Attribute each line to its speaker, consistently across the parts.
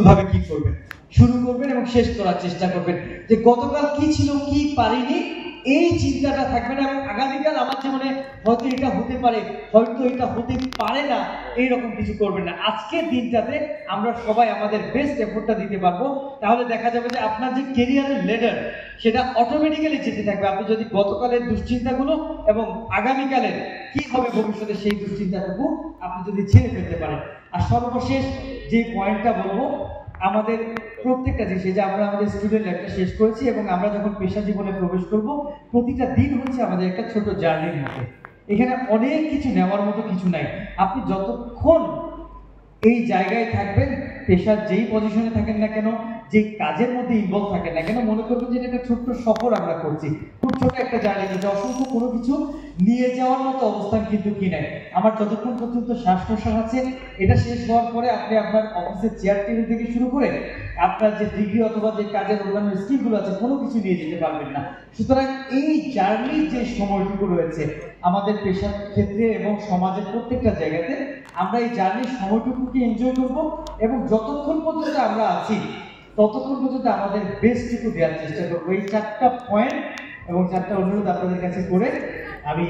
Speaker 1: ভাবে কি করবেন, শুরু করবেন এবং শেষ করার চেষ্টা করবেন। যে গতকাল কি ছিল, কি পারিনি, এই চিন্তাটা থাকবে না। এবং আগামীকাল আমার জীবনে হয়তো এটা হতে পারে, হয়তো এটা হতে পারে না, এইরকম কিছু করবেন না। আজকের দিনটাতে আমরা সবাই আমাদের বেস্ট এফোর্টটা দিতে পারবো, তাহলে দেখা যাবে যে আপনার যে কেরিয়ারের লেডার সেটা অটোমেটিক্যালি যেতে থাকবে। আপনি যদি গতকালের দুশ্চিন্তাগুলো এবং আগামীকালের কি হবে ভবিষ্যতে সেই দুশ্চিন্তাটুকু আপনি যদি ছেড়ে ফেলতে পারেন। আর সর্বশেষ যে পয়েন্টটা বলবো, আমাদের প্রত্যেকটা জিনিস, যে আমরা আমাদের স্টুডেন্ট লাইফটা শেষ করেছি এবং আমরা যখন পেশা জীবনে প্রবেশ করব, প্রতিটা দিন হচ্ছে আমাদের একটা ছোট জার্নির মতো। এখানে অনেক কিছু নেওয়ার মতো কিছু নাই। আপনি যতক্ষণ এই জায়গায় থাকবেন, পেশার যেই পজিশনে থাকেন না কেন, যে কাজের মধ্যে ইনভলভ থাকেন না কেন, মনে করবেন যে এটা একটা ছোট্ট সফর আমরা করছি, খুব ছোট একটা জার্নি, যে অসংখ্য কোনো কিছু নিয়ে যাওয়ার মতো অবস্থান কিন্তু কি নাই। আমার যতক্ষণ পর্যন্ত শ্বাস প্রশ্বাস আছে, এটা শেষ হওয়ার পরে আপনি আপনার অফিসের চেয়ার টেবিল থেকে শুরু করে আপনার যে ডিগ্রি অথবা যে কাজের অন্যান্য স্কিলগুলো আছে, কোনো কিছু নিয়ে যেতে পারবেন না। সুতরাং এই জার্নির যে সময়টুকু রয়েছে আমাদের পেশার ক্ষেত্রে এবং সমাজের প্রত্যেকটা জায়গাতে, আমরা এই জার্নির সময়টুকুকে এনজয় করব এবং যতক্ষণ পর্যন্ত আমরা আছি ততক্ষণ পর্যন্ত আমাদের বেস্টটুকু দেওয়ার চেষ্টা করবো। এই 4টা পয়েন্ট এবং 4টা অনুরোধ আপনাদের কাছে করে আমি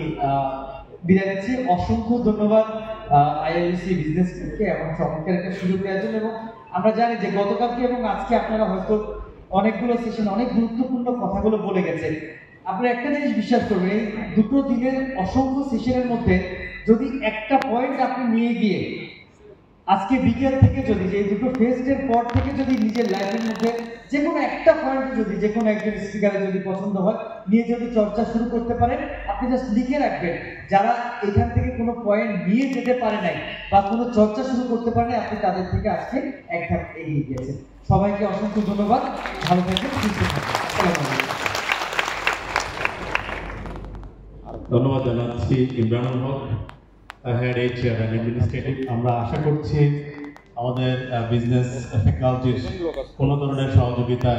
Speaker 1: বিদায় নিচ্ছি। অসংখ্য ধন্যবাদ আইআইএসসি বিজনেস গ্রুপকে এবং চমৎকার একটা সুযোগ দেওয়ার জন্য। এবং আমরা জানি যে গতকালকে এবং আজকে আপনারা হয়তো অনেকগুলো সেশন, অনেক গুরুত্বপূর্ণ কথাগুলো বলে গেছেন। আপনারা একটা জিনিস বিশ্বাস করবেন, এই দুটো দিনের অসংখ্য সেশনের মধ্যে যদি একটা পয়েন্ট আপনি নিয়ে গিয়ে আজকে বিকেল থেকে যদি, যে দুটো ফেস্টের পর থেকে যদি নিজের লাইফের মধ্যে যে কোনো একটা পয়েন্ট যদি যে কোনো একজন স্পিকারের যদি পছন্দ হয়, নিয়ে যদি চর্চা শুরু করতে পারেন, আপনি জাস্ট লিখে রাখবেন যারা এখান থেকে কোনো পয়েন্ট নিয়ে যেতে পারে নাই বা কোনো চর্চা শুরু করতে পারে নাই, আপনি তাদের থেকে আজকে এক ধাপ এগিয়ে গিয়েছেন। সবাইকে অসংখ্য ধন্যবাদ, ভালো থাকবেন, সুস্থ থাকবেন।
Speaker 2: ধন্যবাদ জানাচ্ছি ইমরানুল হক, হেড এইচআর অ্যান্ড অ্যাডমিনিস্ট্রেটিভ। আমরা আশা করছি আমাদের বিজনেস ফ্যাকাল্টির কোনো ধরনের সহযোগিতা